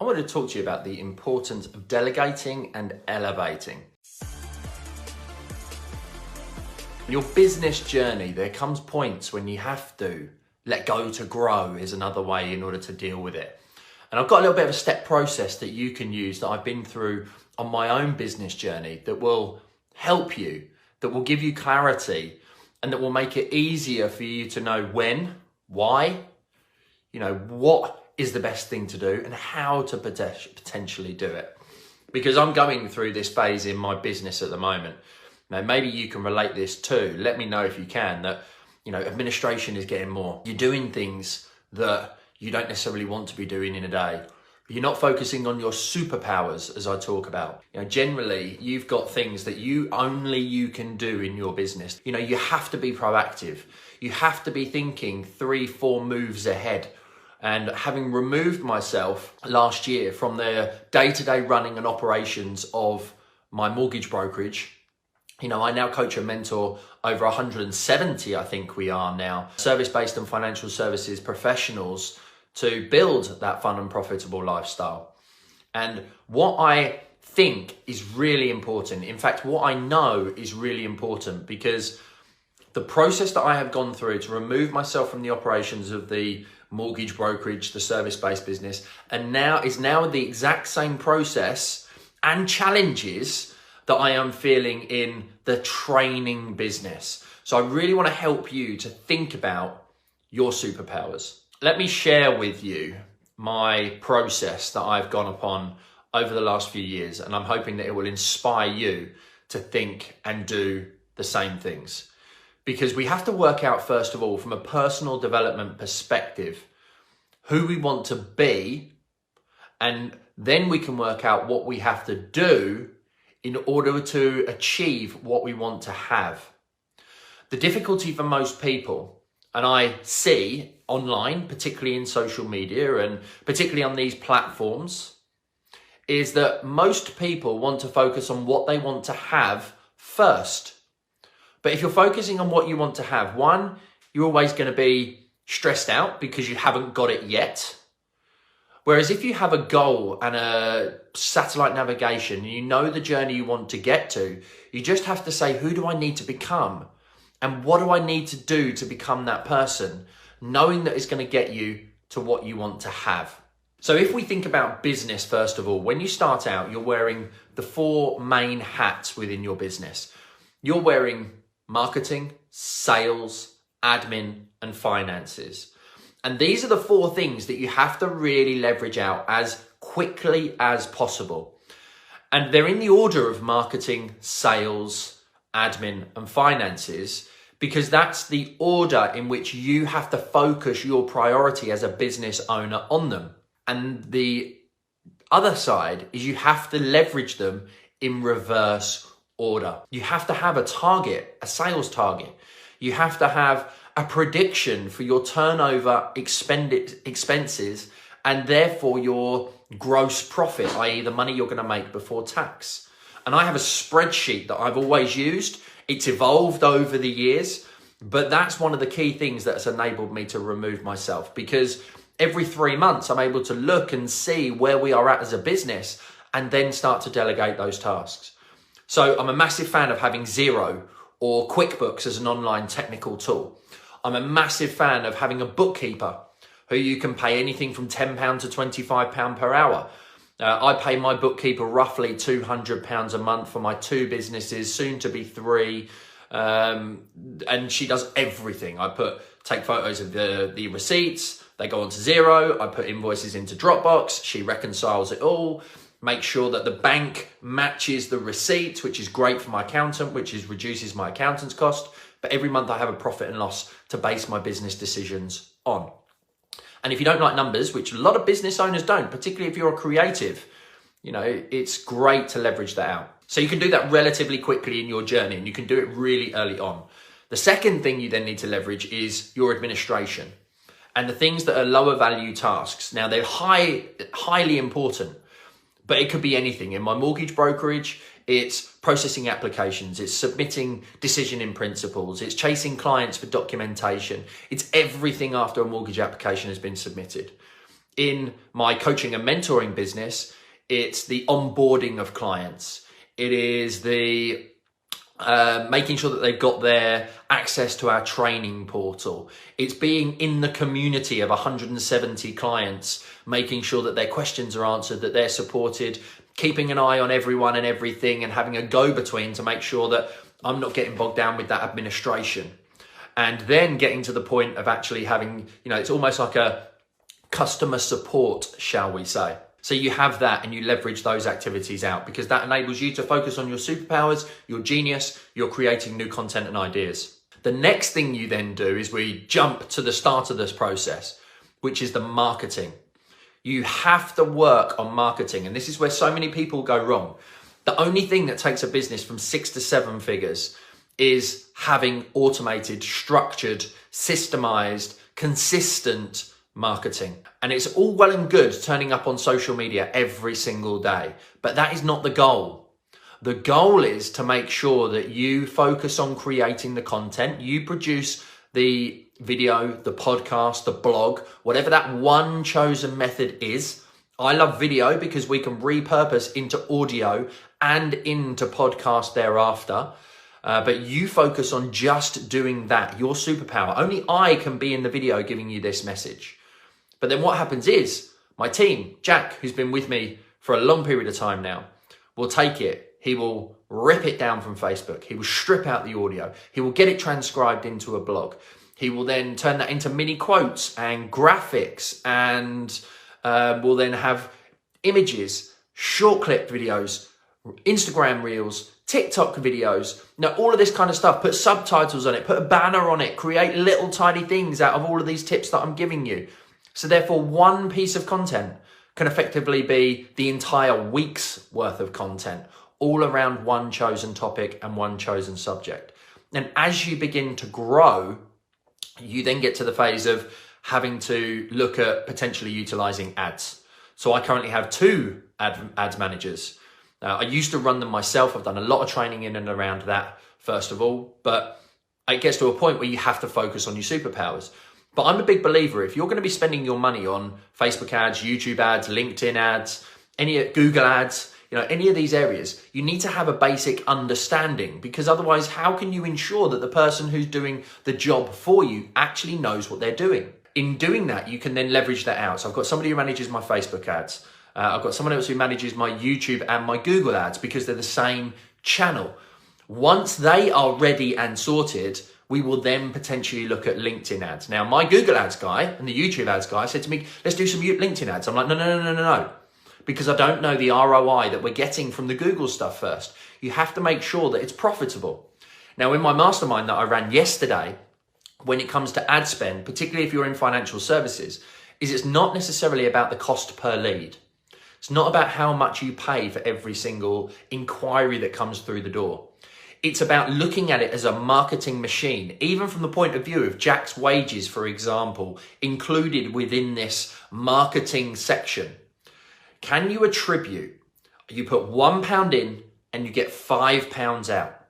I wanted to talk to you about the importance of delegating and elevating. In your business journey, there comes points when you have to let go to grow is another way in order to deal with it. And I've got a little bit of a step process that you can use that I've been through on my own business journey that will help you, that will give you clarity, and that will make it easier for you to know when, why, what is the best thing to do and how to potentially do it. Because I'm going through this phase in my business at the moment. Now, maybe you can relate this too. Let me know if you can, that, administration is getting more. You're doing things that you don't necessarily want to be doing in a day. You're not focusing on your superpowers, as I talk about. Generally, you've got things that you can do in your business. You have to be proactive. You have to be thinking 3-4 moves ahead. And having removed myself last year from the day-to-day running and operations of my mortgage brokerage, I now coach and mentor over 170, I think we are now, service-based and financial services professionals to build that fun and profitable lifestyle. And what I think is really important, in fact, what I know is really important, because the process that I have gone through to remove myself from the operations of the mortgage brokerage, the service-based business, and now the exact same process and challenges that I am feeling in the training business. So I really want to help you to think about your superpowers. Let me share with you my process that I've gone upon over the last few years, and I'm hoping that it will inspire you to think and do the same things. Because we have to work out, first of all, from a personal development perspective, who we want to be, and then we can work out what we have to do in order to achieve what we want to have. The difficulty for most people, and I see online, particularly in social media and particularly on these platforms, is that most people want to focus on what they want to have first. But if you're focusing on what you want to have, one, you're always going to be stressed out because you haven't got it yet. Whereas if you have a goal and a satellite navigation, and you know the journey you want to get to, you just have to say, who do I need to become? And what do I need to do to become that person? Knowing that it's going to get you to what you want to have. So if we think about business, first of all, when you start out, you're wearing the 4 main hats within your business. You're wearing marketing, sales, admin, and finances. And these are the 4 things that you have to really leverage out as quickly as possible. And they're in the order of marketing, sales, admin, and finances, because that's the order in which you have to focus your priority as a business owner on them. And the other side is you have to leverage them in reverse order. You have to have a target, a sales target. You have to have a prediction for your turnover expenses and therefore your gross profit, i.e. the money you're going to make before tax. And I have a spreadsheet that I've always used. It's evolved over the years, but that's one of the key things that's enabled me to remove myself, because every 3 months I'm able to look and see where we are at as a business and then start to delegate those tasks. So I'm a massive fan of having Xero or QuickBooks as an online technical tool. I'm a massive fan of having a bookkeeper who you can pay anything from £10 to £25 per hour. I pay my bookkeeper roughly £200 a month for my 2 businesses, soon to be 3. And she does everything. I take photos of the receipts, they go onto Xero, I put invoices into Dropbox, she reconciles it all, make sure that the bank matches the receipts, which is great for my accountant, reduces my accountant's cost. But every month I have a profit and loss to base my business decisions on. And if you don't like numbers, which a lot of business owners don't, particularly if you're a creative, it's great to leverage that out. So you can do that relatively quickly in your journey, and you can do it really early on. The second thing you then need to leverage is your administration and the things that are lower value tasks. Now, they're highly important, but it could be anything. In my mortgage brokerage, it's processing applications, it's submitting decision in principles, it's chasing clients for documentation, it's everything after a mortgage application has been submitted. In my coaching and mentoring business, it's the onboarding of clients. It is the making sure that they've got their access to our training portal. It's being in the community of 170 clients, making sure that their questions are answered, that they're supported, keeping an eye on everyone and everything, and having a go-between to make sure that I'm not getting bogged down with that administration. And then getting to the point of actually having, it's almost like a customer support, shall we say. So you have that and you leverage those activities out, because that enables you to focus on your superpowers, your genius, you're creating new content and ideas. The next thing you then do is we jump to the start of this process, which is the marketing. You have to work on marketing, and this is where so many people go wrong. The only thing that takes a business from 6 to 7 figures is having automated, structured, systemized, consistent marketing. And it's all well and good turning up on social media every single day, but that is not the goal. The goal is to make sure that you focus on creating the content, you produce the video, the podcast, the blog, whatever that one chosen method is. I love video because we can repurpose into audio and into podcast thereafter. But you focus on just doing that, your superpower. Only I can be in the video giving you this message. But then what happens is my team, Jack, who's been with me for a long period of time now, will take it. He will rip it down from Facebook. He will strip out the audio. He will get it transcribed into a blog. He will then turn that into mini quotes and graphics, and will then have images, short clip videos, Instagram reels, TikTok videos, all of this kind of stuff. Put subtitles on it, put a banner on it, create little tiny things out of all of these tips that I'm giving you. So therefore, one piece of content can effectively be the entire week's worth of content, all around one chosen topic and one chosen subject. And as you begin to grow, you then get to the phase of having to look at potentially utilizing ads. So I currently have 2 ads managers. I used to run them myself. I've done a lot of training in and around that, first of all, but it gets to a point where you have to focus on your superpowers. But I'm a big believer, if you're going to be spending your money on Facebook ads, YouTube ads, LinkedIn ads, any Google ads, any of these areas, you need to have a basic understanding, because otherwise, how can you ensure that the person who's doing the job for you actually knows what they're doing? In doing that, you can then leverage that out. So I've got somebody who manages my Facebook ads. I've got someone else who manages my YouTube and my Google ads, because they're the same channel. Once they are ready and sorted, we will then potentially look at LinkedIn ads. Now, my Google ads guy and the YouTube ads guy said to me, let's do some LinkedIn ads. I'm like, no, because I don't know the ROI that we're getting from the Google stuff first. You have to make sure that it's profitable. Now, in my mastermind that I ran yesterday, when it comes to ad spend, particularly if you're in financial services, it's not necessarily about the cost per lead. It's not about how much you pay for every single inquiry that comes through the door. It's about looking at it as a marketing machine, even from the point of view of Jack's wages, for example, included within this marketing section. Can you attribute, you put £1 in and you get £5 out?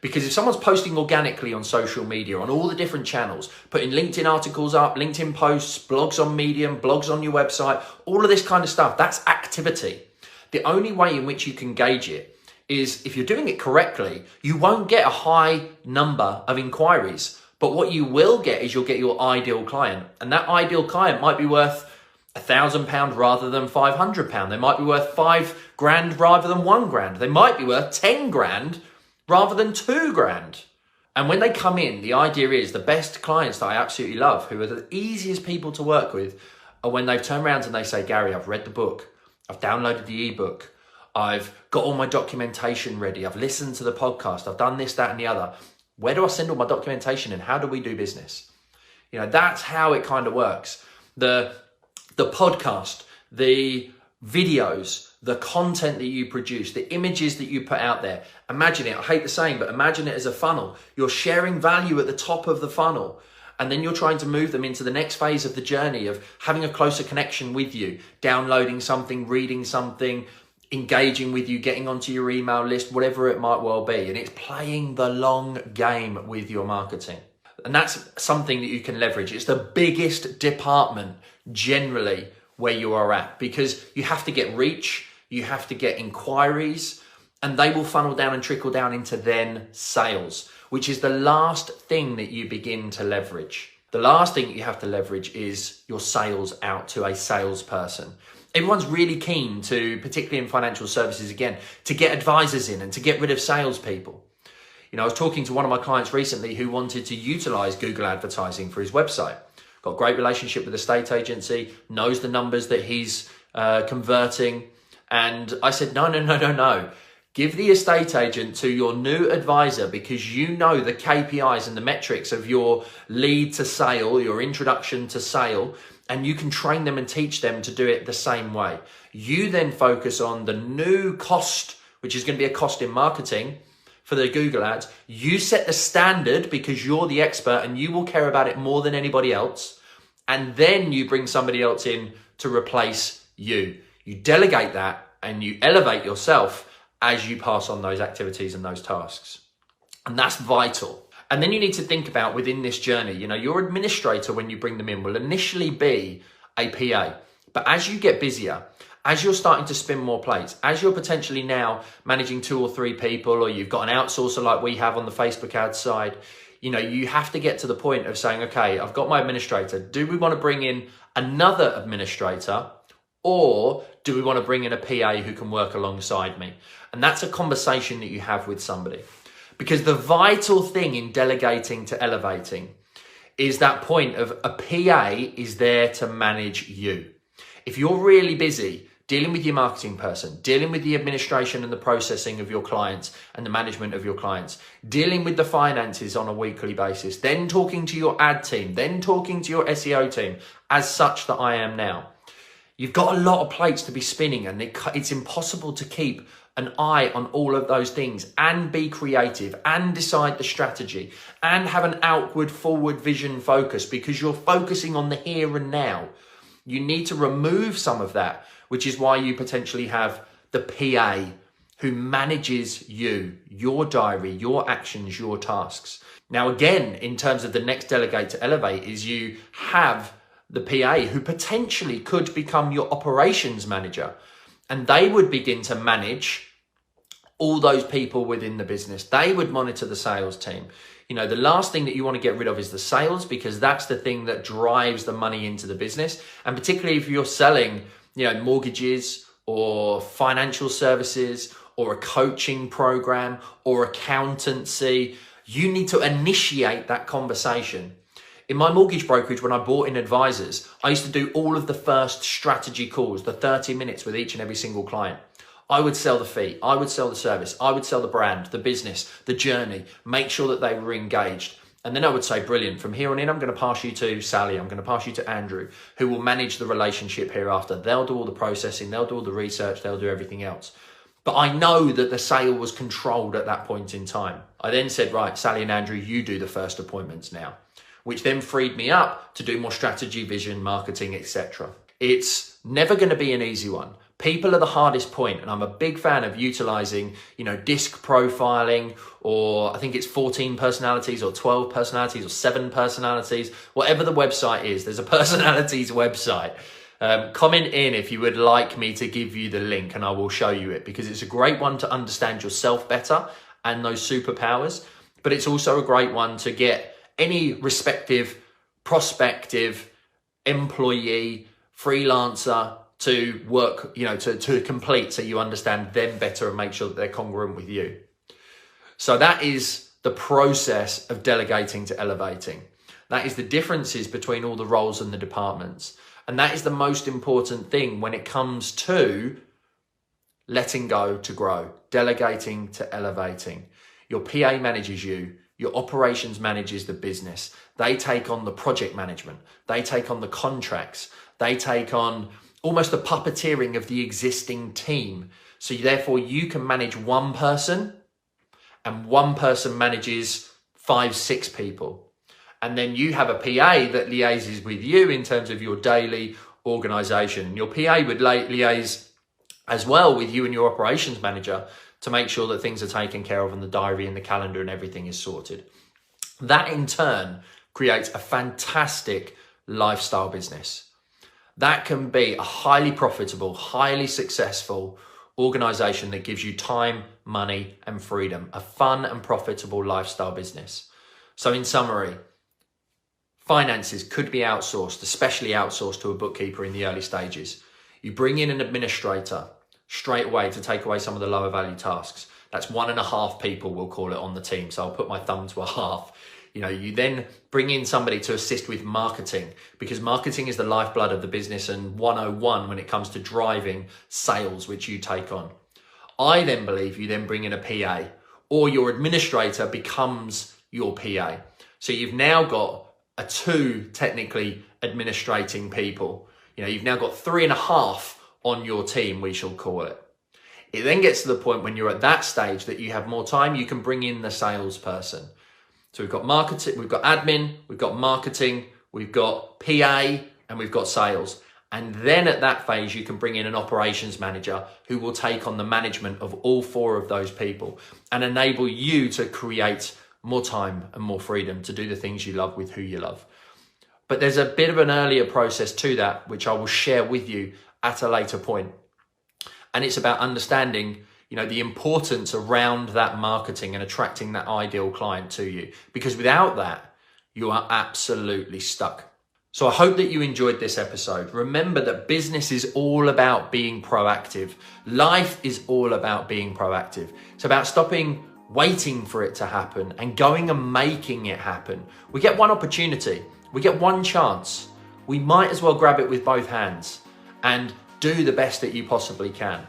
Because if someone's posting organically on social media, on all the different channels, putting LinkedIn articles up, LinkedIn posts, blogs on Medium, blogs on your website, all of this kind of stuff, that's activity. The only way in which you can gauge it is if you're doing it correctly, you won't get a high number of inquiries, but what you will get is you'll get your ideal client. And that ideal client might be worth £1,000 rather than £500. They might be worth £5,000 rather than £1,000. They might be worth £10,000 rather than £2,000. And when they come in, the idea is the best clients that I absolutely love, who are the easiest people to work with, are when they've turned around and they say, Gary, I've read the book. I've downloaded the ebook. I've got all my documentation ready. I've listened to the podcast. I've done this, that, and the other. Where do I send all my documentation and how do we do business? That's how it kind of works. The podcast, the videos, the content that you produce, the images that you put out there. Imagine it. I hate the saying, but imagine it as a funnel. You're sharing value at the top of the funnel. And then you're trying to move them into the next phase of the journey of having a closer connection with you, downloading something, reading something, engaging with you, getting onto your email list, whatever it might well be. And it's playing the long game with your marketing. And that's something that you can leverage. It's the biggest department generally where you are at, because you have to get reach, you have to get inquiries, and they will funnel down and trickle down into then sales, which is the last thing that you begin to leverage. The last thing that you have to leverage is your sales out to a salesperson. Everyone's really keen to, particularly in financial services again, to get advisors in and to get rid of salespeople. You know, I was talking to one of my clients recently who wanted to utilize Google advertising for his website. Got a great relationship with the estate agency, knows the numbers that he's converting. And I said, no. Give the estate agent to your new advisor, because you know the KPIs and the metrics of your lead to sale, your introduction to sale, and you can train them and teach them to do it the same way. You then focus on the new cost, which is going to be a cost in marketing for the Google ads. You set the standard because you're the expert and you will care about it more than anybody else. And then you bring somebody else in to replace you. You delegate that and you elevate yourself as you pass on those activities and those tasks. And that's vital. And then you need to think about within this journey, you know, your administrator, when you bring them in, will initially be a PA. But as you get busier, as you're starting to spin more plates, as you're potentially now managing 2 or 3 people, or you've got an outsourcer like we have on the Facebook ads side, you know, you have to get to the point of saying, okay, I've got my administrator. Do we want to bring in another administrator, or do we want to bring in a PA who can work alongside me? And that's a conversation that you have with somebody. Because the vital thing in delegating to elevating is that point of a PA is there to manage you. If you're really busy dealing with your marketing person, dealing with the administration and the processing of your clients and the management of your clients, dealing with the finances on a weekly basis, then talking to your ad team, then talking to your SEO team, as such that I am now, you've got a lot of plates to be spinning, and it's impossible to keep an eye on all of those things and be creative and decide the strategy and have an outward forward vision focus, because you're focusing on the here and now. You need to remove some of that, which is why you potentially have the PA who manages you, your diary, your actions, your tasks. Now, again, in terms of the next delegate to elevate, is you have the PA who potentially could become your operations manager. And they would begin to manage all those people within the business. They would monitor the sales team. You know, the last thing that you want to get rid of is the sales, because that's the thing that drives the money into the business. And particularly if you're selling, you know, mortgages or financial services or a coaching program or accountancy, you need to initiate that conversation. In my mortgage brokerage, when I brought in advisors, I used to do all of the first strategy calls, the 30 minutes with each and every single client. I would sell the fee, I would sell the service, I would sell the brand, the business, the journey, make sure that they were engaged. And then I would say, brilliant, from here on in, I'm going to pass you to Sally, I'm going to pass you to Andrew, who will manage the relationship hereafter. They'll do all the processing, they'll do all the research, they'll do everything else. But I know that the sale was controlled at that point in time. I then said, right, Sally and Andrew, you do the first appointments now, which then freed me up to do more strategy, vision, marketing, etc. It's never going to be an easy one. People are the hardest point, and I'm a big fan of utilizing, you know, disc profiling, or I think it's 14 personalities or 12 personalities or 7 personalities, whatever the website is. There's a personalities website. Comment in if you would like me to give you the link, and I will show you it, because it's a great one to understand yourself better and those superpowers. But it's also a great one to get any respective prospective employee, freelancer to work, you know, to complete, so you understand them better and make sure that they're congruent with you. So that is the process of delegating to elevating. That is the differences between all the roles and the departments. And that is the most important thing when it comes to letting go to grow, delegating to elevating. Your PA manages you. Your operations manages the business. They take on the project management. They take on the contracts. They take on almost the puppeteering of the existing team. So therefore you can manage one person, and one person manages 5, 6 people. And then you have a PA that liaises with you in terms of your daily organization. Your PA would liaise as well with you and your operations manager to make sure that things are taken care of and the diary and the calendar and everything is sorted. That in turn creates a fantastic lifestyle business. that can be a highly profitable, highly successful organization that gives you time, money, and freedom, a fun and profitable lifestyle business. So in summary, finances could be outsourced, especially outsourced to a bookkeeper in the early stages. You bring in an administrator straight away to take away some of the lower value tasks. That's 1.5 people, we'll call it, on the team. So I'll put my thumb to a half. You then bring in somebody to assist with marketing, because marketing is the lifeblood of the business and 101 when it comes to driving sales, which you take on. I then believe you then bring in a PA, or your administrator becomes your PA. So you've now got two technically administrating people. You've now got 3.5 on your team, we shall call it. It then gets to the point when you're at that stage that you have more time, you can bring in the salesperson. So we've got marketing, we've got admin, we've got marketing, we've got PA, and we've got sales. And then at that phase, you can bring in an operations manager who will take on the management of all 4 of those people and enable you to create more time and more freedom to do the things you love with who you love. But there's a bit of an earlier process to that, which I will share with you at a later point. And it's about understanding the importance around that marketing and attracting that ideal client to you. Because without that, you are absolutely stuck. So I hope that you enjoyed this episode. Remember that business is all about being proactive. Life is all about being proactive. It's about stopping waiting for it to happen and going and making it happen. We get one opportunity. We get one chance. We might as well grab it with both hands and do the best that you possibly can.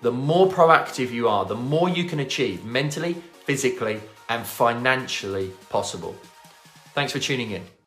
The more proactive you are, the more you can achieve mentally, physically, and financially possible. Thanks for tuning in.